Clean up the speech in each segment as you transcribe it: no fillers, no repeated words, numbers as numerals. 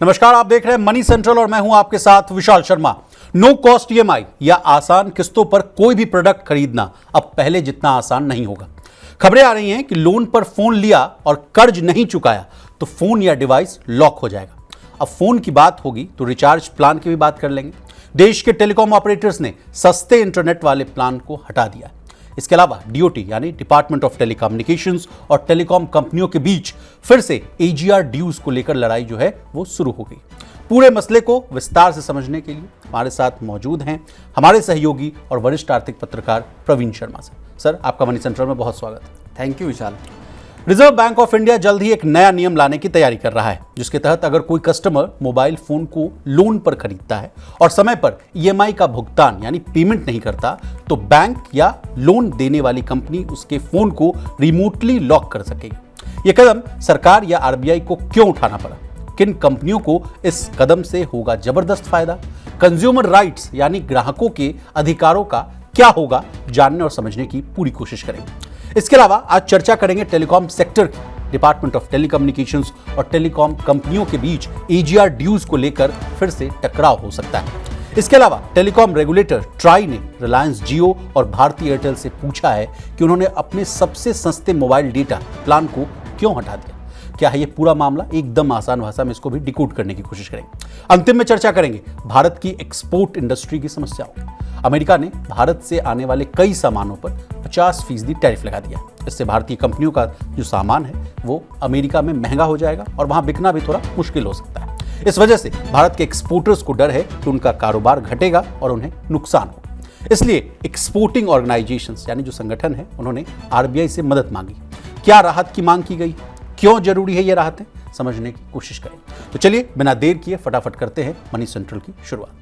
नमस्कार, आप देख रहे हैं मनी सेंट्रल और मैं हूं आपके साथ Vishal Sharma. No cost EMI या आसान किस्तों पर कोई भी प्रोडक्ट खरीदना अब पहले जितना आसान नहीं होगा। खबरें आ रही हैं कि लोन पर फोन लिया और कर्ज नहीं चुकाया तो फोन या डिवाइस लॉक हो जाएगा। अब फोन की बात होगी तो रिचार्ज प्लान की भी बात कर लेंगे। देश के टेलीकॉम ऑपरेटर्स ने सस्ते इंटरनेट वाले प्लान को हटा दिया है। इसके अलावा डीओटी यानी डिपार्टमेंट ऑफ टेलीकम्युनिकेशंस और टेलीकॉम कंपनियों के बीच फिर से एजीआर ड्यूज को लेकर लड़ाई जो है वो शुरू हो गई। पूरे मसले को विस्तार से समझने के लिए हमारे साथ मौजूद हैं हमारे सहयोगी और वरिष्ठ आर्थिक पत्रकार प्रवीण शर्मा सर, आपका मनी सेंट्रल में बहुत स्वागत है। Thank you Vishal. Reserve bank of India जल्द ही एक नया नियम लाने की तैयारी कर रहा है, जिसके तहत अगर कोई कस्टमर मोबाइल फोन को लोन पर खरीदता है और समय पर ईएमआई का भुगतान यानी पेमेंट नहीं करता तो बैंक या लोन देने वाली कंपनी उसके फोन को रिमोटली लॉक कर सकेगी। यह कदम सरकार या आरबीआई को क्यों उठाना पड़ा, किन कंपनियों को इस कदम से होगा जबरदस्त फायदा, कंज्यूमर राइट्स यानी ग्राहकों के अधिकारों का क्या होगा, जानने और समझने की पूरी कोशिश करेंगे। इसके अलावा आज चर्चा करेंगे टेलीकॉम सेक्टर की। डिपार्टमेंट ऑफ टेलीकम्युनिकेशंस और टेलीकॉम कंपनियों के बीच एजीआर ड्यूज को लेकर फिर से टकराव हो सकता है। इसके अलावा टेलीकॉम रेगुलेटर ट्राई ने रिलायंस जियो और भारती एयरटेल से पूछा है कि उन्होंने अपने सबसे सस्ते मोबाइल डेटा प्लान को क्यों हटा दिया। क्या है ये पूरा मामला, एकदम आसान भाषा में इसको भी डिकोड करने की कोशिश करेंगे। अंतिम में चर्चा करेंगे भारत की एक्सपोर्ट इंडस्ट्री की समस्याओं। अमेरिका ने भारत से आने वाले कई सामानों पर 50% टैरिफ लगा दिया। इससे भारतीय कंपनियों का जो सामान है वो अमेरिका में महंगा हो जाएगा और वहां बिकना भी थोड़ा मुश्किल हो सकता है। इस वजह से भारत के एक्सपोर्टर्स को डर है कि उनका कारोबार घटेगा और उन्हें नुकसान होगा। इसलिए एक्सपोर्टिंग ऑर्गेनाइजेशंस यानी जो संगठन है उन्होंने आरबीआई से मदद मांगी। क्या राहत की मांग की गई, क्यों जरूरी है ये राहतें, समझने की कोशिश करें। तो चलिए बिना देर किए फटाफट करते हैं मनी सेंट्रल की शुरुआत।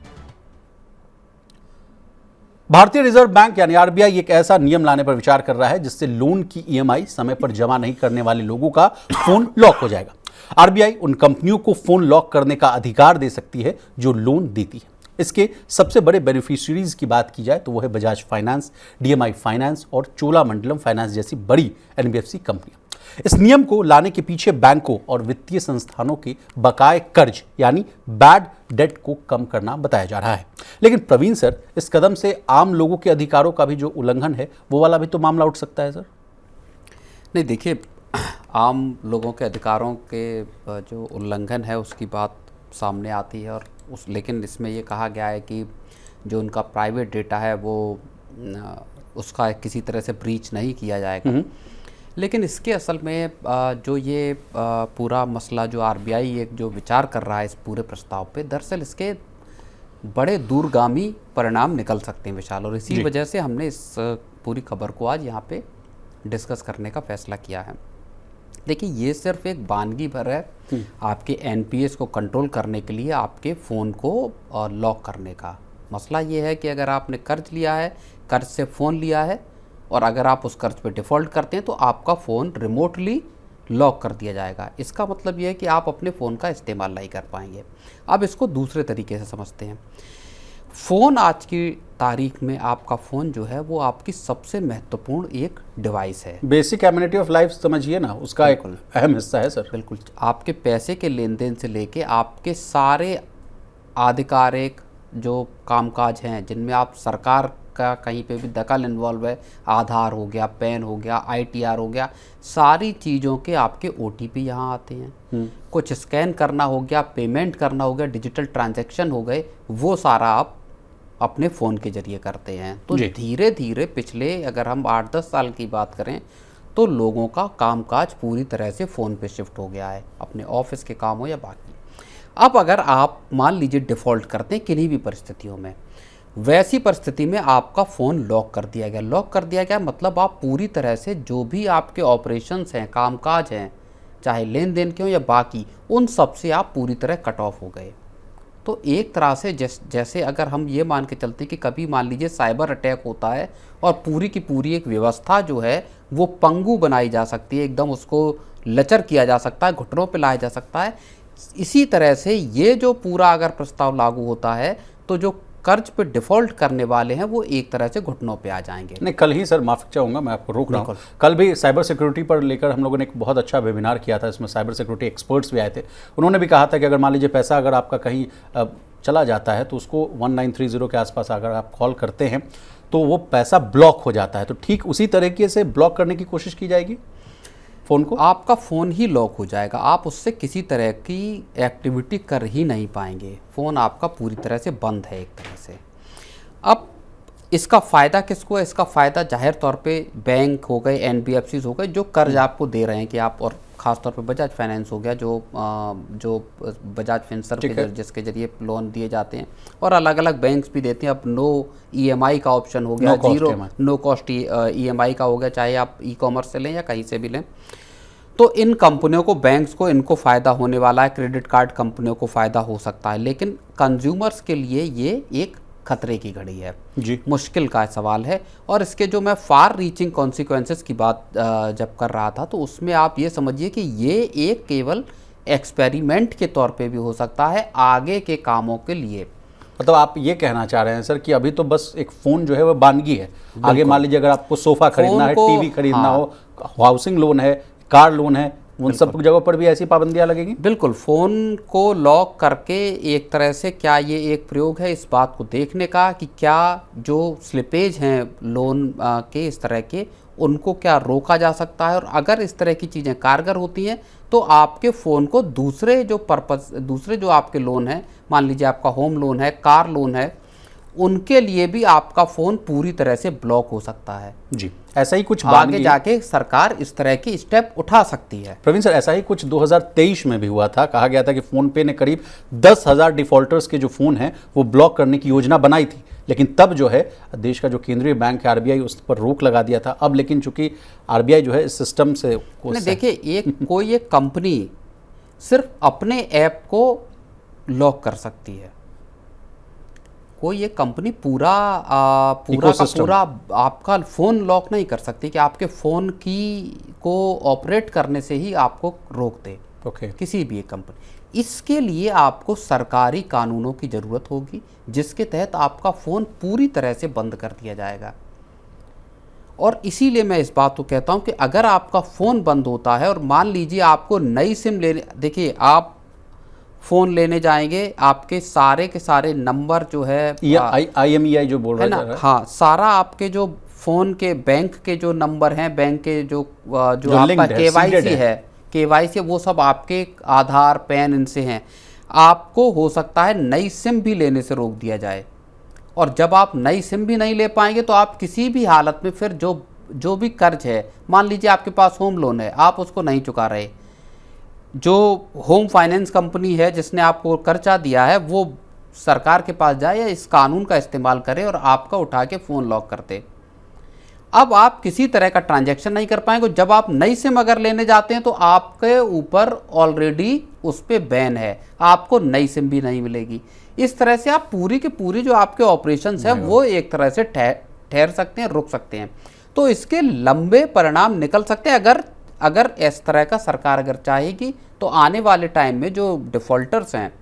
भारतीय रिजर्व बैंक यानी आरबीआई एक ऐसा नियम लाने पर विचार कर रहा है जिससे लोन की ईएमआई समय पर जमा नहीं करने वाले लोगों का फोन लॉक हो जाएगा। आरबीआई उन कंपनियों को फोन लॉक करने का अधिकार दे सकती है जो लोन देती है। इसके सबसे बड़े बेनिफिशियरीज की बात की जाए तो वो है बजाज फाइनेंस, डीएमआई फाइनेंस और चोलामंडलम फाइनेंस जैसी बड़ी एनबीएफसी कंपनियां। इस नियम को लाने के पीछे बैंकों और वित्तीय संस्थानों के बकाए कर्ज यानी बैड डेट को कम करना बताया जा रहा है। लेकिन प्रवीण सर, इस कदम से आम लोगों के अधिकारों का भी जो उल्लंघन है वो वाला भी तो मामला उठ सकता है सर। नहीं, देखिए, आम लोगों के अधिकारों के जो उल्लंघन है उसकी बात सामने आती है और लेकिन इसमें ये कहा गया है कि जो उनका प्राइवेट डेटा है वो उसका किसी तरह से ब्रीच नहीं किया जाएगा। लेकिन इसके असल में जो ये पूरा मसला जो आरबीआई एक जो विचार कर रहा है इस पूरे प्रस्ताव पे, दरअसल इसके बड़े दूरगामी परिणाम निकल सकते हैं विशाल, और इसी वजह से हमने इस पूरी खबर को आज यहाँ पे डिस्कस करने का फैसला किया है। देखिए, ये सिर्फ एक वानगी भर है आपके एनपीएस को कंट्रोल करने के लिए, आपके फ़ोन को लॉक करने का। मसला ये है कि अगर आपने कर्ज लिया है, कर्ज से फ़ोन लिया है और अगर आप उस कर्ज पे डिफ़ॉल्ट करते हैं तो आपका फ़ोन रिमोटली लॉक कर दिया जाएगा। इसका मतलब ये है कि आप अपने फ़ोन का इस्तेमाल नहीं कर पाएंगे। अब इसको दूसरे तरीके से समझते हैं। फ़ोन आज की तारीख में आपका फ़ोन जो है वो आपकी सबसे महत्वपूर्ण एक डिवाइस है। बेसिक एमिनिटी ऑफ लाइफ समझिए ना, उसका एक अहम हिस्सा है सर। बिल्कुल, आपके पैसे के लेन देन से लेके आपके सारे आधिकारिक जो कामकाज हैं जिनमें आप सरकार का कहीं पे भी दखल इन्वॉल्व है, आधार हो गया, पैन हो गया, आईटीआर हो गया, सारी चीज़ों के आपके ओटीपी यहाँ आते हैं। कुछ स्कैन करना हो गया, पेमेंट करना हो गया, डिजिटल ट्रांजैक्शन हो गए, वो सारा आप अपने फ़ोन के जरिए करते हैं। तो धीरे धीरे पिछले अगर हम 8-10 साल की बात करें तो लोगों का कामकाज पूरी तरह से फ़ोन पे शिफ्ट हो गया है, अपने ऑफिस के काम हो या बाकी। अब अगर आप मान लीजिए डिफ़ॉल्ट करते हैं किन्हीं भी परिस्थितियों में, वैसी परिस्थिति में आपका फ़ोन लॉक कर दिया गया। लॉक कर दिया गया मतलब आप पूरी तरह से जो भी आपके ऑपरेशंस हैं, कामकाज हैं, चाहे लेन देन के हों या बाकी, उन सब से आप पूरी तरह कट ऑफ हो गए। तो एक तरह से जैसे अगर हम ये मान के चलते कि कभी मान लीजिए साइबर अटैक होता है और पूरी की पूरी एक व्यवस्था जो है वो पंगु बनाई जा सकती है, एकदम उसको लचर किया जा सकता है, घुटनों पे लाया जा सकता है। इसी तरह से ये जो पूरा अगर प्रस्ताव लागू होता है तो जो कर्ज पे डिफॉल्ट करने वाले हैं वो एक तरह से घुटनों पे आ जाएंगे। नहीं, कल ही सर, माफ़ी चाहूँगा मैं आपको रोक रहा हूँ, कल भी साइबर सिक्योरिटी पर लेकर हम लोगों ने एक बहुत अच्छा वेबिनार किया था, इसमें साइबर सिक्योरिटी एक्सपर्ट्स भी आए थे। उन्होंने भी कहा था कि अगर मान लीजिए पैसा अगर आपका कहीं चला जाता है तो उसको 1930 के आसपास अगर आप कॉल करते हैं तो वो पैसा ब्लॉक हो जाता है। तो ठीक उसी तरीके से ब्लॉक करने की कोशिश की जाएगी फ़ोन को। आपका फ़ोन ही लॉक हो जाएगा, आप उससे किसी तरह की एक्टिविटी कर ही नहीं पाएंगे। फ़ोन आपका पूरी तरह से बंद है एक तरह से। अब इसका फ़ायदा किसको है? इसका फ़ायदा जाहिर तौर पे बैंक हो गए, एनबीएफसीज हो गए, जो कर्ज आपको दे रहे हैं कि आप, और ख़ासतौर पे बजाज फाइनेंस हो गया जो बजाज फिनसर्व के जिसके जरिए लोन दिए जाते हैं, और अलग अलग बैंक्स भी देते हैं। अब नो ईएमआई का ऑप्शन हो गया, जीरो नो कॉस्ट ईएमआई का हो गया, चाहे आप ई कॉमर्स से लें या कहीं से भी लें। तो इन कंपनियों को, बैंक्स को, इनको फ़ायदा होने वाला है, क्रेडिट कार्ड कंपनियों को फ़ायदा हो सकता है, लेकिन कंज्यूमर्स के लिए ये एक खतरे की घड़ी है जी, मुश्किल का सवाल है। और इसके जो मैं फार रीचिंग कॉन्सिक्वेंसेस की बात जब कर रहा था, तो उसमें आप ये समझिए कि ये एक केवल एक्सपेरिमेंट के तौर पे भी हो सकता है आगे के कामों के लिए। मतलब आप ये कहना चाह रहे हैं सर कि अभी तो बस एक फ़ोन जो है वो बानगी है, आगे मान लीजिए अगर आपको सोफ़ा खरीदना है, टीवी खरीदना हो, हाउसिंग लोन है, कार लोन है, उन सब जगहों पर भी ऐसी पाबंदियां लगेंगी। बिल्कुल, फ़ोन को लॉक करके एक तरह से क्या ये एक प्रयोग है इस बात को देखने का कि क्या जो स्लिपेज हैं लोन के इस तरह के, उनको क्या रोका जा सकता है, और अगर इस तरह की चीज़ें कारगर होती हैं तो आपके फ़ोन को दूसरे जो आपके लोन हैं, मान लीजिए आपका होम लोन है, कार लोन है, उनके लिए भी आपका फ़ोन पूरी तरह से ब्लॉक हो सकता है। जी, ऐसा ही कुछ आगे जाके सरकार इस तरह की स्टेप उठा सकती है। प्रवीण सर, ऐसा ही कुछ 2023 में भी हुआ था। कहा गया था कि फ़ोन पे ने करीब 10,000 डिफ़ॉल्टर्स के जो फ़ोन हैं वो ब्लॉक करने की योजना बनाई थी, लेकिन तब जो है देश का जो केंद्रीय बैंक है आरबीआई, उस पर रोक लगा दिया था। अब लेकिन चूंकि आरबीआई जो है इस सिस्टम से देखिए, कोई एक कंपनी सिर्फ अपने ऐप को लॉक कर सकती है, कोई एक कंपनी पूरा आपका फ़ोन लॉक नहीं कर सकती कि आपके फ़ोन को ऑपरेट करने से ही आपको रोक दे। किसी भी एक कंपनी, इसके लिए आपको सरकारी कानूनों की ज़रूरत होगी जिसके तहत आपका फ़ोन पूरी तरह से बंद कर दिया जाएगा। और इसीलिए मैं इस बात को कहता हूं कि अगर आपका फ़ोन बंद होता है और मान लीजिए आपको नई सिम लेने, देखिए आप फ़ोन लेने जाएंगे, आपके सारे के सारे नंबर जो है IMEI जो बोल रहे हैं, हाँ, सारा आपके जो फ़ोन के बैंक के जो नंबर हैं, बैंक के जो आपका केवाईसी है, वो सब आपके आधार, पैन, इनसे हैं। आपको हो सकता है नई सिम भी लेने से रोक दिया जाए, और जब आप नई सिम भी नहीं ले पाएंगे तो आप किसी भी हालत में फिर जो भी कर्ज है, मान लीजिए आपके पास होम लोन है, आप उसको नहीं चुका रहे, जो होम फाइनेंस कंपनी है जिसने आपको कर्जा दिया है वो सरकार के पास जाए या इस कानून का इस्तेमाल करे और आपका उठा के फ़ोन लॉक कर दे। अब आप किसी तरह का ट्रांजैक्शन नहीं कर पाएंगे। जब आप नई सिम अगर लेने जाते हैं तो आपके ऊपर ऑलरेडी उस पर बैन है, आपको नई सिम भी नहीं मिलेगी। इस तरह से आप पूरी के पूरी जो आपके ऑपरेशंस हैं वो एक तरह से ठहर सकते हैं, रुक सकते हैं। तो इसके लंबे परिणाम निकल सकते हैं अगर इस तरह का सरकार अगर चाहेगी तो आने वाले टाइम में जो डिफ़ॉल्टर्स हैं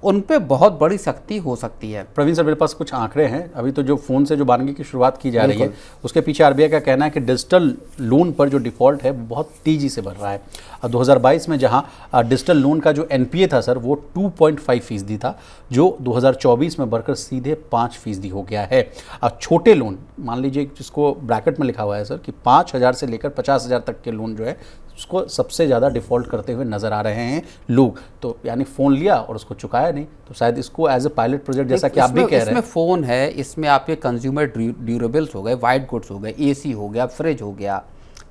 उन पे बहुत बड़ी सख्ती हो सकती है। प्रवीण सर, मेरे पास कुछ आंकड़े हैं। अभी तो जो फ़ोन से जो बानगी की शुरुआत की जा रही है उसके पीछे आरबीआई का कहना है कि डिजिटल लोन पर जो डिफ़ॉल्ट है वो बहुत तेज़ी से बढ़ रहा है। 2022 में जहां डिजिटल लोन का जो NPA था सर वो 2.5% था, जो 2024 में बढ़कर सीधे 5% हो गया है। छोटे लोन, मान लीजिए जिसको ब्रैकेट में लिखा हुआ है सर कि 5,000 से लेकर 50,000 तक के लोन जो है उसको सबसे ज़्यादा डिफ़ॉल्ट करते हुए नज़र आ रहे हैं लोग। तो यानी फ़ोन लिया और उसको चुकाया नहीं, तो शायद इसको एज ए पायलट प्रोजेक्ट जैसा कि आप भी कह रहे हैं। इसमें फ़ोन है, इसमें आपके कंज्यूमर ड्यूरेबल्स हो गए, वाइट गुड्स हो गए, AC हो गया, फ्रिज हो गया,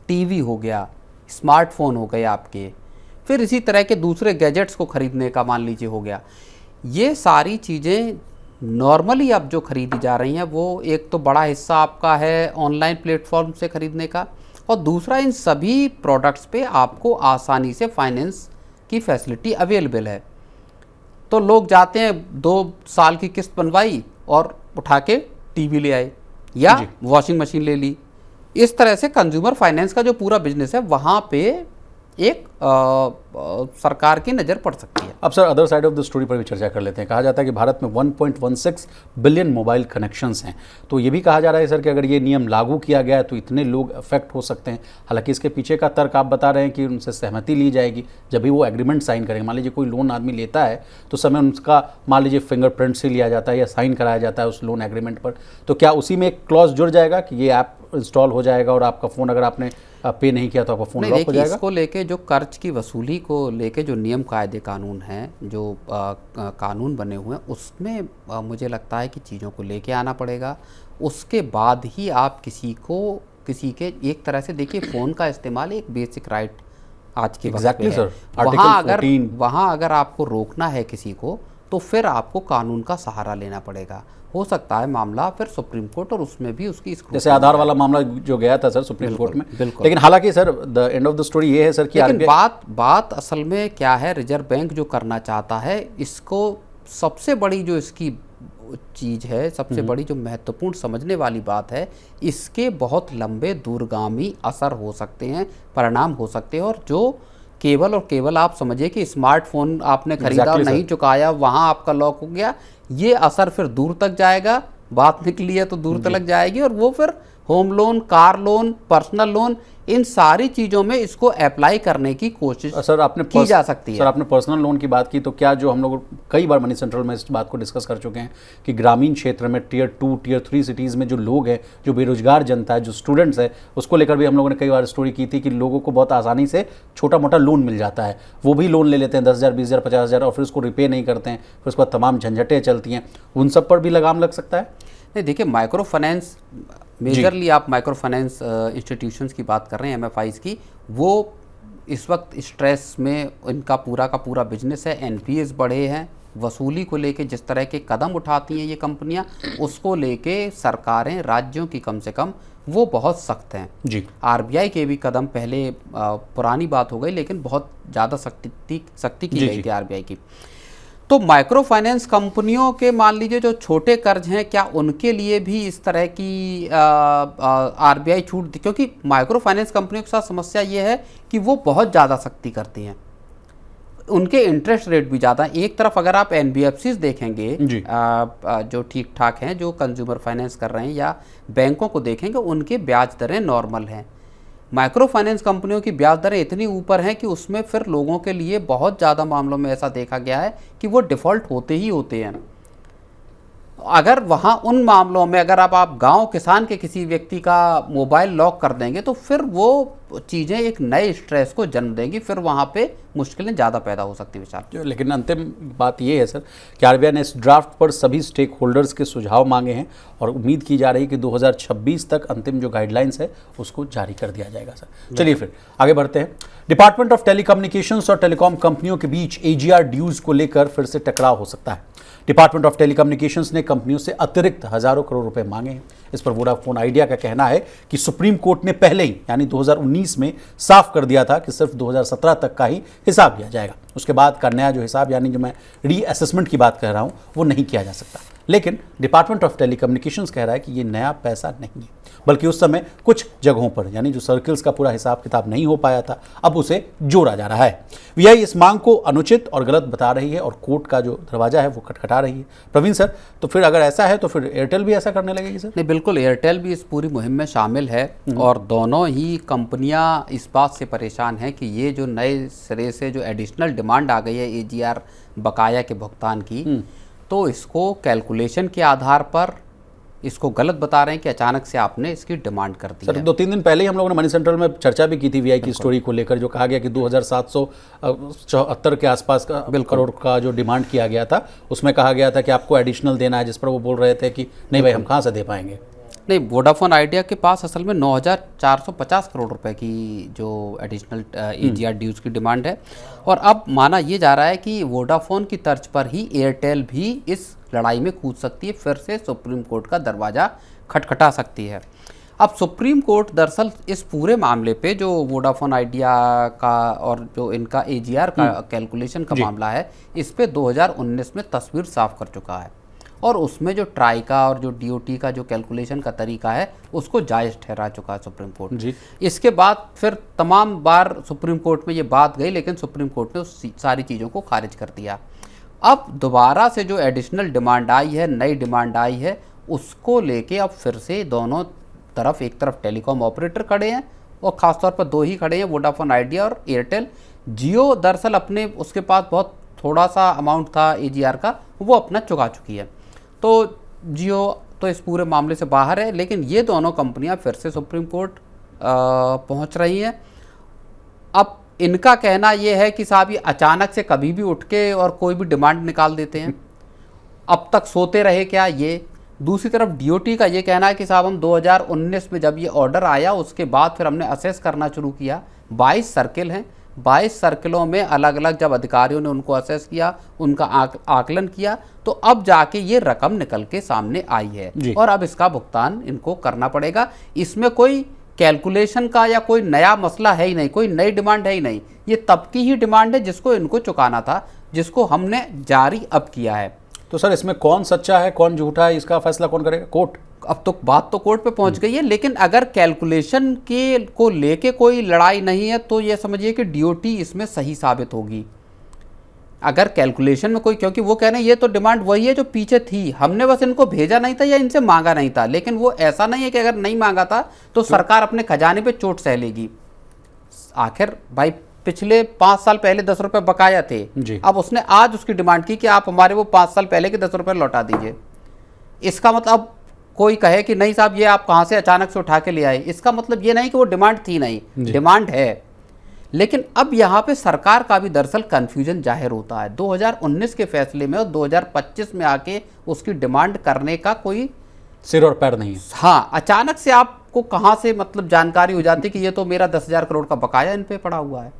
TV हो गया, स्मार्टफोन हो गए आपके, फिर इसी तरह के दूसरे गैजेट्स को ख़रीदने का मान लीजिए हो गया। ये सारी चीज़ें नॉर्मली अब जो ख़रीदी जा रही हैं वो एक तो बड़ा हिस्सा आपका है ऑनलाइन प्लेटफॉर्म से ख़रीदने का, और दूसरा इन सभी प्रोडक्ट्स पे आपको आसानी से फाइनेंस की फैसिलिटी अवेलेबल है। तो लोग जाते हैं 2 साल की किस्त बनवाई और उठा के TV ले आए या वॉशिंग मशीन ले ली। इस तरह से कंज्यूमर फाइनेंस का जो पूरा बिजनेस है वहाँ पे एक सरकार की नज़र पड़ सकती है। अब sir other side of the story पर भी चर्चा कर लेते हैं। कहा जाता है कि भारत में 1.16 बिलियन मोबाइल कनेक्शंस हैं, तो ये भी कहा जा रहा है सर कि अगर ये नियम लागू किया गया है तो इतने लोग अफेक्ट हो सकते हैं। हालांकि इसके पीछे का तर्क आप बता रहे हैं कि उनसे सहमति ली जाएगी जब भी वो एग्रीमेंट साइन करेंगे। मान लीजिए कोई लोन आदमी लेता है तो समय उनका मान लीजिए फिंगरप्रिंट से लिया जाता है या साइन कराया जाता है उस लोन एग्रीमेंट पर, तो क्या उसी में एक क्लॉज जुड़ जाएगा कि ये ऐप इंस्टॉल हो जाएगा और आपका फ़ोन अगर आपने पे नहीं किया तो आपका फ़ोन लॉक हो जाएगा? इसको लेके जो कर्ज की वसूली को लेके जो नियम कायदे कानून हैं, जो कानून बने हुए हैं, उसमें मुझे लगता है कि चीज़ों को लेके आना पड़ेगा। उसके बाद ही आप किसी के एक तरह से देखिए, फ़ोन का इस्तेमाल एक बेसिक राइट आज के वक्त पे है। वहाँ अगर आपको रोकना है किसी को, तो फिर आपको कानून का सहारा लेना पड़ेगा। हो सकता है मामला फिर सुप्रीम कोर्ट और उसमें भी उसकी जैसे आधार वाला मामला जो गया था सर सुप्रीम कोर्ट में। बिल्कुल। लेकिन हालांकि sir the end of the story ये है सर कि लेकिन बात असल में क्या है, रिजर्व बैंक जो करना चाहता है, इसको सबसे बड़ी जो इसकी चीज़ है, सबसे बड़ी जो महत्वपूर्ण समझने वाली बात है, इसके बहुत लंबे दूरगामी असर हो सकते हैं, परिणाम हो सकते हैं। और जो केवल और केवल आप समझिए कि स्मार्टफोन आपने खरीदा और नहीं चुकाया, वहाँ आपका लॉक हो गया, ये असर फिर दूर तक जाएगा। बात निकली है तो दूर तक जाएगी, और वो फिर home loan, car loan, personal loan, इन सारी चीज़ों में इसको अप्लाई करने की कोशिश की जा सकती है। सर आपने पर्सनल लोन की बात की, तो क्या जो हम लोग कई बार मनी सेंट्रल में इस बात को डिस्कस कर चुके हैं कि ग्रामीण क्षेत्र में टियर 2, टियर 3 सिटीज़ में जो लोग हैं, जो बेरोजगार जनता है, जो स्टूडेंट्स है, उसको लेकर भी हम लोगों ने कई बार स्टोरी की थी कि लोगों को बहुत आसानी से छोटा मोटा लोन मिल जाता है। वो भी लोन ले लेते हैं 10,000, 20,000, 50,000 और फिर उसको रिपे नहीं करते हैं, फिर उसके बाद तमाम झंझटें चलती हैं। उन सब पर भी लगाम लग सकता है? नहीं, देखिए, माइक्रो फाइनेंस मेजरली आप माइक्रो फाइनेंस इंस्टीट्यूशंस की बात कर रहे हैं, MFIs की, वो इस वक्त स्ट्रेस में इनका पूरा का पूरा बिजनेस है। NPAs बढ़े हैं, वसूली को लेके जिस तरह के कदम उठाती हैं ये कंपनियां, उसको लेके सरकारें, राज्यों की कम से कम, वो बहुत सख्त हैं जी। RBI के भी कदम पहले पुरानी बात हो गई, लेकिन बहुत ज़्यादा सख्ती की गई थी RBI की। तो माइक्रो फाइनेंस कंपनियों के मान लीजिए जो छोटे कर्ज हैं, क्या उनके लिए भी इस तरह की RBI छूट? क्योंकि माइक्रो फाइनेंस कंपनियों के साथ समस्या ये है कि वो बहुत ज़्यादा सख्ती करती हैं, उनके इंटरेस्ट रेट भी ज़्यादा हैं। एक तरफ अगर आप NBFCs देखेंगे जो ठीक ठाक हैं, जो कंज्यूमर फाइनेंस कर रहे हैं, या बैंकों को देखेंगे, उनके ब्याज दरें नॉर्मल हैं। माइक्रो फाइनेंस कंपनियों की ब्याज दरें इतनी ऊपर हैं कि उसमें फिर लोगों के लिए बहुत ज़्यादा मामलों में ऐसा देखा गया है कि वो डिफ़ॉल्ट होते ही होते हैं। अगर वहाँ उन मामलों में अगर आप गांव किसान के किसी व्यक्ति का मोबाइल लॉक कर देंगे, तो फिर वो चीज़ें एक नए स्ट्रेस को जन्म देंगी, फिर वहाँ पे मुश्किलें ज़्यादा पैदा हो सकती हैं विशाल। लेकिन अंतिम बात ये है सर कि RBI ने इस ड्राफ्ट पर सभी स्टेक होल्डर्स के सुझाव मांगे हैं और उम्मीद की जा रही है कि 2026 तक अंतिम जो गाइडलाइंस है उसको जारी कर दिया जाएगा सर। चलिए फिर आगे बढ़ते हैं। डिपार्टमेंट ऑफ टेलीकम्युनिकेशंस और टेलीकॉम कंपनियों के बीच AGR ड्यूज को लेकर फिर से टकराव हो सकता है। डिपार्टमेंट ऑफ टेलीकम्युनिकेशंस ने कंपनियों से अतिरिक्त हजारों करोड़ रुपए मांगे हैं। इस पर वोडाफोन आइडिया का कहना है कि सुप्रीम कोर्ट ने पहले ही यानी 2019 में साफ कर दिया था कि सिर्फ 2017 तक का ही हिसाब लिया जाएगा। उसके बाद का नया जो हिसाब यानी जो मैं रीअसेसमेंट की बात कर रहा हूं वो नहीं किया जा सकता। लेकिन डिपार्टमेंट ऑफ टेलीकम्युनिकेशंस कह रहा है कि ये नया पैसा नहीं है, बल्कि उस समय कुछ जगहों पर यानी जो सर्कल्स का पूरा हिसाब किताब नहीं हो पाया था, अब उसे जोड़ा जा रहा है। VI इस मांग को अनुचित और गलत बता रही है और कोर्ट का जो दरवाजा है वो खटखटा रही है। प्रवीण सर, तो फिर अगर ऐसा है तो फिर एयरटेल भी ऐसा करने लगेगी सर? नहीं, बिल्कुल, एयरटेल भी इस पूरी मुहिम में शामिल है और दोनों ही कंपनियां इस बात से परेशान हैं कि ये जो नए सिरे से जो एडिशनल डिमांड आ गई है AGR बकाया के भुगतान की, तो इसको कैलकुलेशन के आधार पर इसको गलत बता रहे हैं कि अचानक से आपने इसकी डिमांड कर दी सर। है। 2-3 दिन पहले ही हम लोगों ने मनी सेंट्रल में चर्चा भी की थी VI की स्टोरी को लेकर, जो कहा गया कि 2774 के आसपास का करोड़ का जो डिमांड किया गया था, उसमें कहा गया था कि आपको एडिशनल देना है, जिस पर वो बोल रहे थे कि नहीं भाई हम कहाँ से दे पाएंगे। नहीं, वोडाफोन आइडिया के पास असल में 9,450 करोड़ रुपए की जो एडिशनल AGR ड्यूज की डिमांड है, और अब माना ये जा रहा है कि वोडाफोन की तर्ज पर ही एयरटेल भी इस लड़ाई में कूद सकती है, फिर से सुप्रीम कोर्ट का दरवाज़ा खटखटा सकती है। अब सुप्रीम कोर्ट दरअसल इस पूरे मामले पे जो वोडाफोन आइडिया का और जो इनका AGR का कैलकुलेशन का मामला है, इस पे 2019 में तस्वीर साफ कर चुका है और उसमें जो ट्राई का और जो डीओटी का जो कैलकुलेशन का तरीका है उसको जायज़ ठहरा चुका है सुप्रीम कोर्ट जी। इसके बाद फिर तमाम बार सुप्रीम कोर्ट में ये बात गई, लेकिन सुप्रीम कोर्ट ने उस सारी चीज़ों को खारिज कर दिया। अब दोबारा से जो एडिशनल डिमांड आई है, नई डिमांड आई है, उसको लेके अब फिर से दोनों तरफ, एक तरफ टेलीकॉम ऑपरेटर खड़े हैं और ख़ासतौर पर दो ही खड़े हैं, वोडाफोन आइडिया और एयरटेल। जियो दरअसल अपने उसके पास बहुत थोड़ा सा अमाउंट था एजीआर का, वो अपना चुका चुकी है, तो जियो तो इस पूरे मामले से बाहर है। लेकिन ये दोनों कंपनियां फिर से सुप्रीम कोर्ट पहुंच रही हैं। अब इनका कहना ये है कि साहब ये अचानक से कभी भी उठ के और कोई भी डिमांड निकाल देते हैं, अब तक सोते रहे क्या ये। दूसरी तरफ डीओटी का ये कहना है कि साहब हम 2019 में जब ये ऑर्डर आया उसके बाद फिर हमने असेस करना शुरू किया। 22 सर्किल हैं, 22 सर्किलों में अलग अलग जब अधिकारियों ने उनको असेस किया, उनका आकलन किया, तो अब जाके ये रकम निकल के सामने आई है और अब इसका भुगतान इनको करना पड़ेगा। इसमें कोई कैलकुलेशन का या कोई नया मसला है ही नहीं, कोई नई डिमांड है ही नहीं, ये तब की ही डिमांड है जिसको इनको चुकाना था, जिसको हमने जारी अब किया है। तो सर इसमें कौन सच्चा है कौन झूठा है, इसका फैसला कौन करेगा? कोर्ट। अब तो बात तो कोर्ट पे पहुंच गई है, लेकिन अगर कैलकुलेशन के को लेके कोई लड़ाई नहीं है तो ये समझिए कि डीओटी इसमें सही साबित होगी। अगर कैलकुलेशन में कोई, क्योंकि वो कह रहे हैं ये तो डिमांड वही है जो पीछे थी, हमने बस इनको भेजा नहीं था या इनसे मांगा नहीं था। लेकिन वो ऐसा नहीं है कि अगर नहीं मांगा था तो सरकार अपने खजाने पे चोट सह लेगी। आखिर भाई पिछले 5 साल पहले 10 रुपये बकाया थे, अब उसने आज उसकी डिमांड की कि आप हमारे वो 5 साल पहले के 10 रुपये लौटा दीजिए। इसका मतलब कोई कहे कि नहीं साहब ये आप कहाँ से अचानक से उठा के ले आए, इसका मतलब ये नहीं कि वो डिमांड थी नहीं, डिमांड है। लेकिन अब यहाँ पे सरकार का भी दरअसल कन्फ्यूजन जाहिर होता है। 2019 के फैसले में और 2025 में आके उसकी डिमांड करने का कोई सिर और पैर नहीं है। हाँ, अचानक से आपको कहाँ से मतलब जानकारी हो जाती कि ये तो मेरा 10,000 करोड़ का बकाया इन पे पड़ा हुआ है।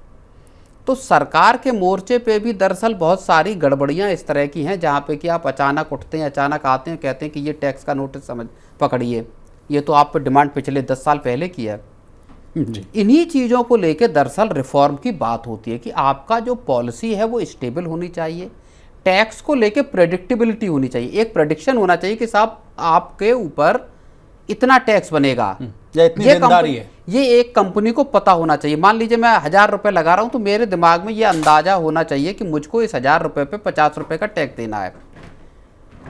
तो सरकार के मोर्चे पे भी दरअसल बहुत सारी गड़बड़ियाँ इस तरह की हैं जहाँ पे कि आप अचानक उठते हैं, अचानक आते हैं, कहते हैं कि ये टैक्स का नोटिस पकड़िए, ये तो आप पे डिमांड पिछले 10 साल पहले की है। इन्हीं चीज़ों को लेके दरअसल रिफॉर्म की बात होती है कि आपका जो पॉलिसी है वो स्टेबल होनी चाहिए, टैक्स को लेके प्रेडिक्टेबिलिटी होनी चाहिए, एक प्रेडिक्शन होना चाहिए कि साहब आपके ऊपर इतना टैक्स बनेगा या इतनी देनदारी है, ये एक कंपनी को पता होना चाहिए। मान लीजिए मैं 1000 रुपये लगा रहा हूँ तो मेरे दिमाग में ये अंदाजा होना चाहिए कि मुझको इस 1000 रुपये पे 50 रुपये का टैक्स देना है।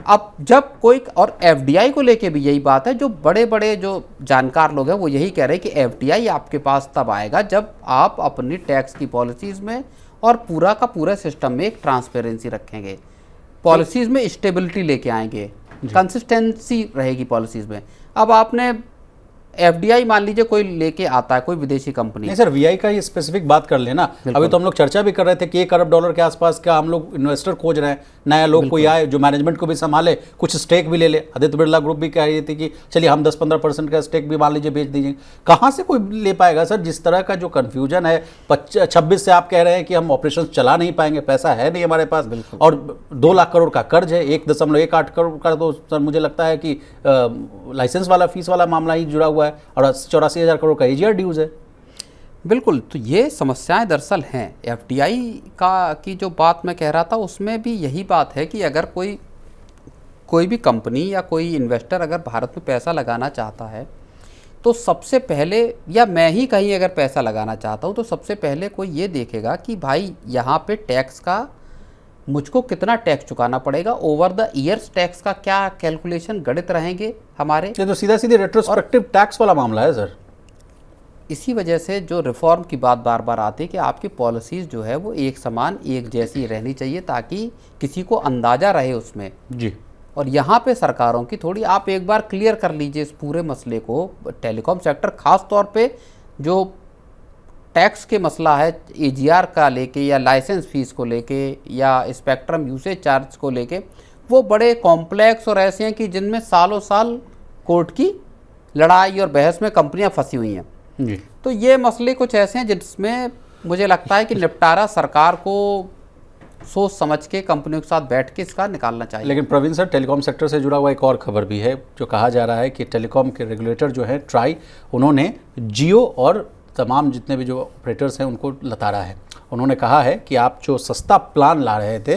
अब जब कोई, और एफडीआई को लेके भी यही बात है, जो बड़े बड़े जो जानकार लोग हैं वो यही कह रहे हैं कि एफडीआई आपके पास तब आएगा जब आप अपनी टैक्स की पॉलिसीज़ में और पूरा का पूरा सिस्टम में एक ट्रांसपेरेंसी रखेंगे, पॉलिसीज़ में स्टेबिलिटी लेके आएंगे, कंसिस्टेंसी रहेगी पॉलिसीज़ में। अब आपने एफडीआई मान लीजिए कोई लेके आता है, कोई विदेशी कंपनी। नहीं सर, वीआई का ये स्पेसिफिक बात कर लेना। अभी तो हम लोग चर्चा भी कर रहे थे कि $1 अरब के आसपास का हम लोग इन्वेस्टर खोज रहे हैं, नया लोग कोई आए जो मैनेजमेंट को भी संभाले, कुछ स्टेक भी ले ले। आदित्य बिरला ग्रुप भी कह रही थी कि चलिए हम 10-15% का स्टेक भी मान लीजिए बेच दीजिए। कहाँ से कोई ले पाएगा सर? जिस तरह का जो कन्फ्यूजन है, 26 से आप कह रहे हैं कि हम ऑपरेशन चला नहीं पाएंगे, पैसा है नहीं हमारे पास, और 2 लाख करोड़ का कर्ज है, 1.18 करोड़ का, तो सर मुझे लगता है कि लाइसेंस वाला फीस वाला मामला ही जुड़ा हुआ है और 84,000 करोड़ का एजीआर ड्यूज है। बिल्कुल, तो ये समस्याएं दरअसल हैं। एफडीआई का की जो बात मैं कह रहा था उसमें भी यही बात है कि अगर कोई भी कंपनी या कोई इन्वेस्टर अगर भारत में पैसा लगाना चाहता है तो सबसे पहले, या मैं ही कहीं अगर पैसा लगाना चाहता हूँ तो सबसे पहले कोई ये देखेगा कि भाई यहाँ पे टैक्स का मुझको कितना टैक्स चुकाना पड़ेगा, ओवर द ईयर्स टैक्स का क्या कैलकुलेशन गणित रहेंगे हमारे। ये तो सीधा सीधे रेट्रोस्पेक्टिव टैक्स वाला मामला है सर। इसी वजह से जो रिफॉर्म की बात बार बार आती है कि आपकी पॉलिसीज़ जो है वो एक समान, एक जैसी रहनी चाहिए ताकि किसी को अंदाज़ा रहे उसमें जी। और यहाँ पे सरकारों की थोड़ी, आप एक बार क्लियर कर लीजिए इस पूरे मसले को। टेलीकॉम सेक्टर ख़ास तौर पे जो टैक्स के मसला है एजीआर का लेके या लाइसेंस फ़ीस को लेके या स्पेक्ट्रम यूसेज चार्ज को लेके, वो बड़े कॉम्प्लेक्स और ऐसे हैं कि जिनमें सालों साल कोर्ट की लड़ाई और बहस में कंपनियां फंसी हुई हैं जी। तो ये मसले कुछ ऐसे हैं जिसमें मुझे लगता है कि निपटारा सरकार को सोच समझ के कंपनियों के साथ बैठ के इसका निकालना चाहिए। लेकिन प्रवीण सर, टेलीकॉम सेक्टर से जुड़ा हुआ एक और खबर भी है, जो कहा जा रहा है कि टेलीकॉम के रेगुलेटर जो है ट्राई, उन्होंने जियो और तमाम जितने भी जो ऑपरेटर्स हैं उनको लताड़ा है। उन्होंने कहा है कि आप जो सस्ता प्लान ला रहे थे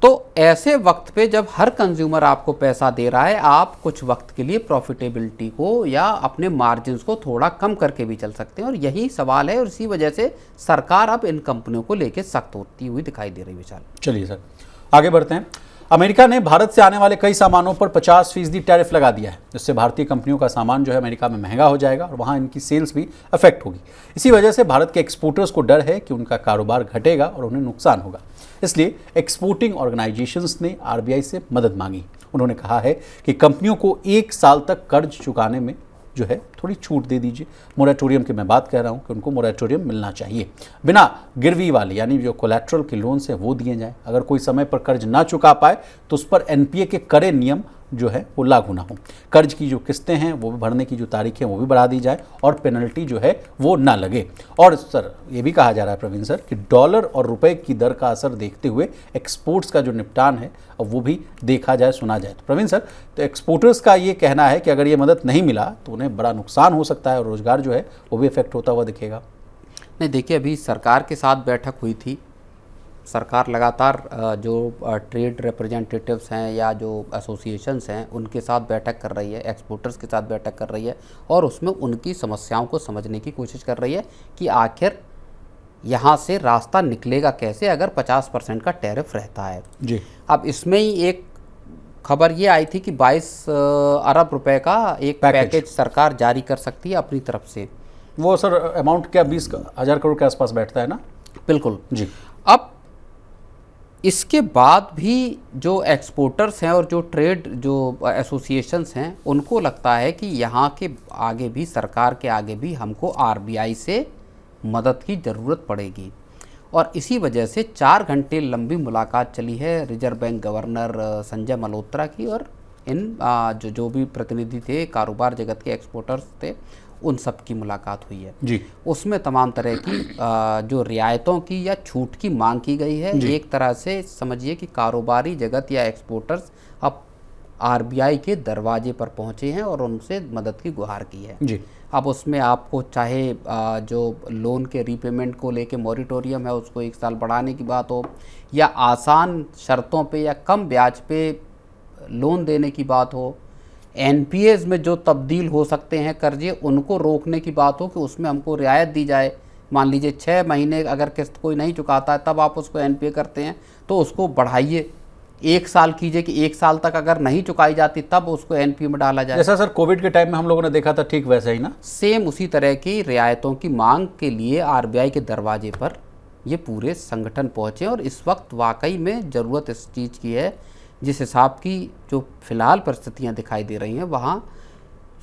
तो ऐसे वक्त पे जब हर कंज्यूमर आपको पैसा दे रहा है, आप कुछ वक्त के लिए प्रॉफिटेबिलिटी को या अपने मार्जिन्स को थोड़ा कम करके भी चल सकते हैं, और यही सवाल है, और इसी वजह से सरकार अब इन कंपनियों को लेकर सख्त होती हुई दिखाई दे रही है। विशाल, चलिए सर आगे बढ़ते हैं। अमेरिका ने भारत से आने वाले कई सामानों पर 50% टैरिफ लगा दिया है, जिससे भारतीय कंपनियों का सामान जो है अमेरिका में महंगा हो जाएगा और वहां इनकी सेल्स भी अफेक्ट होगी। इसी वजह से भारत के एक्सपोर्टर्स को डर है कि उनका कारोबार घटेगा और उन्हें नुकसान होगा। इसलिए एक्सपोर्टिंग ऑर्गेनाइजेशंस ने आरबीआई से मदद मांगी। उन्होंने कहा है कि कंपनियों को 1 साल तक कर्ज चुकाने में जो है थोड़ी छूट दे दीजिए। मोरेटोरियम की मैं बात कर रहा हूं कि उनको मोरेटोरियम मिलना चाहिए। बिना गिरवी वाले यानी जो कोलैटरल के लोन्स हैं वो दिए जाएं। अगर कोई समय पर कर्ज ना चुका पाए तो उस पर एनपीए के कड़े नियम जो है वो लागू ना हो। कर्ज की जो किस्तें हैं वो भी भरने की जो तारीखें वो भी बढ़ा दी जाए और पेनल्टी जो है वो ना लगे। और सर ये भी कहा जा रहा है प्रवीण सर कि डॉलर और रुपए की दर का असर देखते हुए एक्सपोर्ट्स का जो निपटान है वो भी देखा जाए, सुना जाए। तो प्रवीण सर, तो एक्सपोर्टर्स का ये कहना है कि अगर ये मदद नहीं मिला तो उन्हें बड़ा नुकसान हो सकता है और रोजगार जो है वो भी इफेक्ट होता हुआ दिखेगा। नहीं देखिए, अभी सरकार के साथ बैठक हुई थी। सरकार लगातार जो ट्रेड रिप्रेजेंटेटिव्स हैं या जो एसोसिएशंस हैं उनके साथ बैठक कर रही है, एक्सपोर्टर्स के साथ बैठक कर रही है, और उसमें उनकी समस्याओं को समझने की कोशिश कर रही है कि आखिर यहाँ से रास्ता निकलेगा कैसे अगर 50% का टैरिफ रहता है जी। अब इसमें ही एक खबर ये आई थी कि 22 अरब रुपए का एक पैकेज सरकार जारी कर सकती है अपनी तरफ से। वो सर अमाउंट क्या 20,000 करोड़ के आसपास बैठता है ना? बिल्कुल जी। अब इसके बाद भी जो एक्सपोर्टर्स हैं और जो ट्रेड जो एसोसिएशंस हैं उनको लगता है कि यहाँ के आगे भी, सरकार के आगे भी हमको आरबीआई से मदद की ज़रूरत पड़ेगी। और इसी वजह से 4 घंटे लंबी मुलाकात चली है reserve bank governor Sanjay Malhotra की और इन जो भी प्रतिनिधि थे, कारोबार जगत के एक्सपोर्टर्स थे, उन सब की मुलाकात हुई है जी। उसमें तमाम तरह की जो रियायतों की या छूट की मांग की गई है। एक तरह से समझिए कि कारोबारी जगत या एक्सपोर्टर्स अब आरबीआई के दरवाजे पर पहुंचे हैं और उनसे मदद की गुहार की है जी। अब उसमें आपको चाहे जो लोन के रीपेमेंट को लेके मॉरिटोरियम है उसको 1 साल बढ़ाने की बात हो, या आसान शर्तों पे या कम ब्याज पे लोन देने की बात हो, एनपीएस में जो तब्दील हो सकते हैं कर्जे उनको रोकने की बात हो कि उसमें हमको रियायत दी जाए। मान लीजिए 6 महीने अगर किस्त कोई नहीं चुकाता है तब आप उसको एनपीए करते हैं तो उसको बढ़ाइए, 1 साल कीजिए कि 1 साल तक अगर नहीं चुकाई जाती तब उसको एनपीए में डाला जाए। जैसा सर कोविड के टाइम में हम लोगों ने देखा था, ठीक वैसा ही ना? सेम उसी तरह की रियायतों की मांग के लिए आरबीआई के दरवाजे पर ये पूरे संगठन पहुँचे और इस वक्त वाकई में ज़रूरत इस चीज़ की है। जिस हिसाब की जो फिलहाल परिस्थितियां दिखाई दे रही हैं वहाँ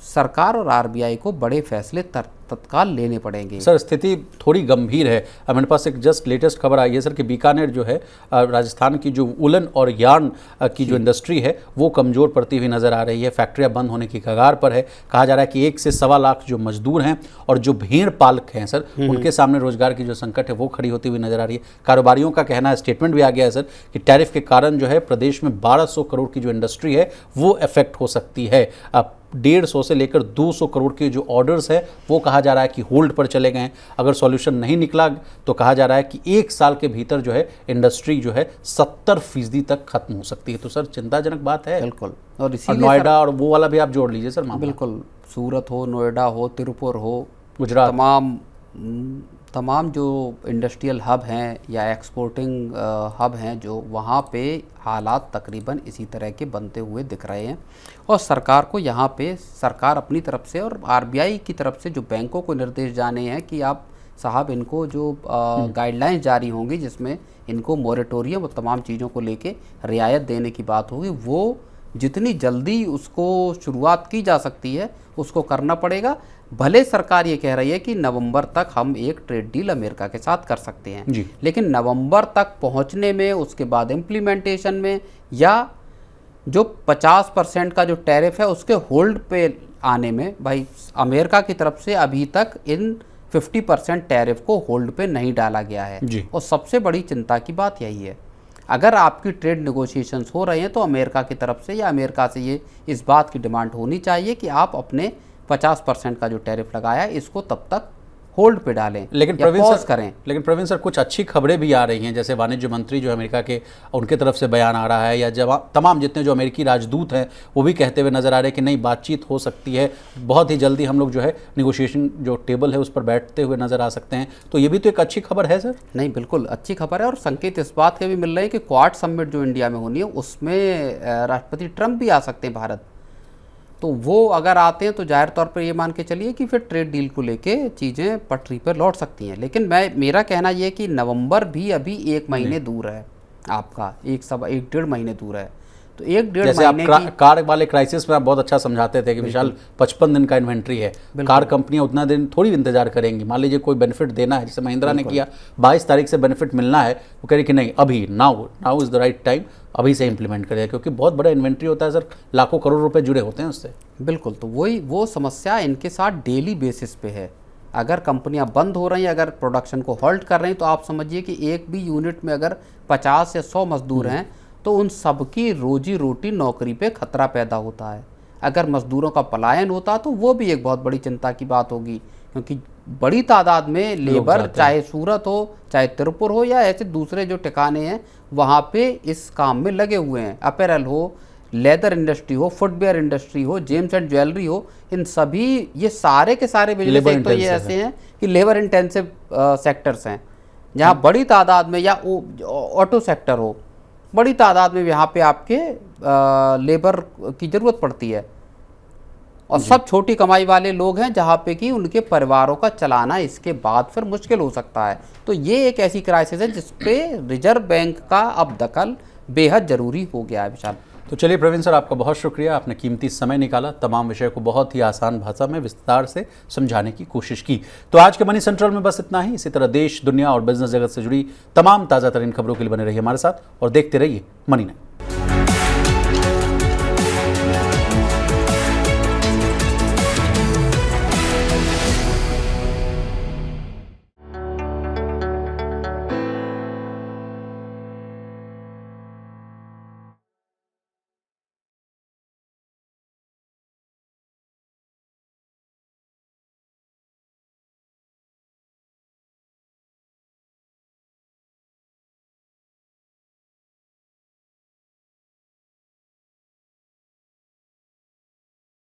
सरकार और आरबीआई को बड़े फैसले तत्काल लेने पड़ेंगे। सर स्थिति थोड़ी गंभीर है। अब मेरे पास एक जस्ट लेटेस्ट खबर आई है सर कि बीकानेर जो है राजस्थान की जो वुलन और यार्न की जो इंडस्ट्री है वो कमज़ोर पड़ती हुई नज़र आ रही है। फैक्ट्रियां बंद होने की कगार पर है। कहा जा रहा है कि 1 से सवा लाख जो मजदूर हैं और जो भेड़ पालक हैं सर उनके सामने रोजगार की जो संकट है वो खड़ी होती हुई नज़र आ रही है। कारोबारियों का कहना है, स्टेटमेंट भी आ गया है सर, कि टैरिफ के कारण जो है प्रदेश में 1200 करोड़ की जो इंडस्ट्री है वो अफेक्ट हो सकती है। अब 150 से लेकर 200 करोड़ के जो ऑर्डर्स है वो कहा जा रहा है कि होल्ड पर चले गए हैं। अगर सॉल्यूशन नहीं निकला तो कहा जा रहा है कि 1 साल के भीतर जो है इंडस्ट्री जो है 70% तक खत्म हो सकती है। तो सर चिंताजनक बात है। बिल्कुल। और इसीलिए नोएडा और वो वाला भी आप जोड़ लीजिए सर मामला। बिल्कुल, सूरत हो, नोएडा हो, तिरुपुर हो, गुजरात, तमाम जो इंडस्ट्रियल हब हैं या एक्सपोर्टिंग हब हैं जो वहाँ पे हालात तकरीबन इसी तरह के बनते हुए दिख रहे हैं। और सरकार को यहाँ पे सरकार अपनी तरफ से और आरबीआई की तरफ से जो बैंकों को निर्देश जाने हैं कि आप साहब इनको जो गाइडलाइंस जारी होंगी जिसमें इनको मॉरेटोरियम और तमाम चीज़ों को लेके रियायत देने की बात होगी, वो जितनी जल्दी उसको शुरुआत की जा सकती है उसको करना पड़ेगा। भले सरकार ये कह रही है कि नवंबर तक हम एक ट्रेड डील अमेरिका के साथ कर सकते हैं जी। लेकिन नवंबर तक पहुंचने में, उसके बाद इम्प्लीमेंटेशन में, या जो 50% का जो टैरिफ है उसके होल्ड पे आने में, भाई अमेरिका की तरफ से अभी तक इन 50% टैरिफ को होल्ड पे नहीं डाला गया है जी। और सबसे बड़ी चिंता की बात यही है। अगर आपकी ट्रेड नेगोशिएशंस हो रहे हैं तो अमेरिका की तरफ से या अमेरिका से ये इस बात की डिमांड होनी चाहिए कि आप अपने 50% का जो टैरिफ लगाया है इसको तब तक होल्ड पे डालें लेकिन या प्रवीण पॉज सर करें। लेकिन प्रवीण सर कुछ अच्छी खबरें भी आ रही हैं, जैसे वाणिज्य मंत्री जो है अमेरिका के, उनके तरफ से बयान आ रहा है, या तमाम जितने जो अमेरिकी राजदूत हैं वो भी कहते हुए नजर आ रहे हैं कि नहीं, बातचीत हो सकती है, बहुत ही जल्दी हम लोग जो है निगोशिएशन जो टेबल है उस पर बैठते हुए नजर आ सकते हैं। तो ये भी तो एक अच्छी खबर है सर। नहीं, बिल्कुल अच्छी खबर है, और संकेत इस बात के भी मिल रहे हैं कि क्वाड समिट जो इंडिया में होनी है उसमें राष्ट्रपति ट्रंप भी आ सकते हैं भारत। तो वो अगर आते हैं तो जाहिर तौर पर ये मान के चलिए कि फिर ट्रेड डील को लेके चीज़ें पटरी पर लौट सकती हैं। लेकिन मेरा कहना ये है कि नवंबर भी अभी 1 महीने दूर है, आपका 1.5 महीने दूर है। तो 1.5 जैसे आप महीने की कार वाले क्राइसिस में आप बहुत अच्छा समझाते थे कि विशाल 55 दिन का इन्वेंट्री है, कार कंपनियां उतना दिन थोड़ी इंतजार करेंगी। मान लीजिए कोई बेनिफिट देना है, जैसे महिंद्रा ने किया, 22 तारीख से बेनिफिट मिलना है, वो कह रही कि नहीं, अभी now is the right time, अभी से इंप्लीमेंट करें, क्योंकि बहुत बड़ा इन्वेंट्री होता है सर, लाखों करोड़ रुपए जुड़े होते हैं उससे। बिल्कुल, तो वो समस्या इनके साथ डेली बेसिस पे है। अगर कंपनियां बंद हो रही हैं, अगर प्रोडक्शन को हॉल्ट कर रही हैं, तो आप समझिए कि एक भी यूनिट में अगर 50 या 100 मजदूर हैं तो उन सबकी रोजी रोटी, नौकरी पे खतरा पैदा होता है। अगर मजदूरों का पलायन होता तो वो भी एक बहुत बड़ी चिंता की बात होगी, क्योंकि बड़ी तादाद में लेबर, चाहे सूरत हो, चाहे तिरुपुर हो, या ऐसे दूसरे जो ठिकाने हैं वहाँ पे इस काम में लगे हुए हैं। अपैरल हो, लेदर इंडस्ट्री हो, फुटवेयर इंडस्ट्री हो, जेम्स एंड ज्वेलरी हो, इन सभी ये सारे के सारे बिजनेस एक तो ये ऐसे हैं कि लेबर इंटेंसिव सेक्टर्स हैं, जहाँ बड़ी तादाद में, या ऑटो सेक्टर हो, बड़ी तादाद में यहाँ पे आपके लेबर की ज़रूरत पड़ती है। और सब छोटी कमाई वाले लोग हैं, जहाँ पे कि उनके परिवारों का चलाना इसके बाद फिर मुश्किल हो सकता है। तो ये एक ऐसी क्राइसिस है जिसपे रिजर्व बैंक का अब दखल बेहद ज़रूरी हो गया है विशाल। तो चलिए प्रवीण सर, आपका बहुत शुक्रिया, आपने कीमती समय निकाला, तमाम विषय को बहुत ही आसान भाषा में विस्तार से समझाने की कोशिश की। तो आज के मनी सेंट्रल में बस इतना ही। इसी तरह देश, दुनिया और बिजनेस जगत से जुड़ी तमाम ताज़ा तरीन खबरों के लिए बने रहिए हमारे साथ और देखते रहिए मनी नाइन।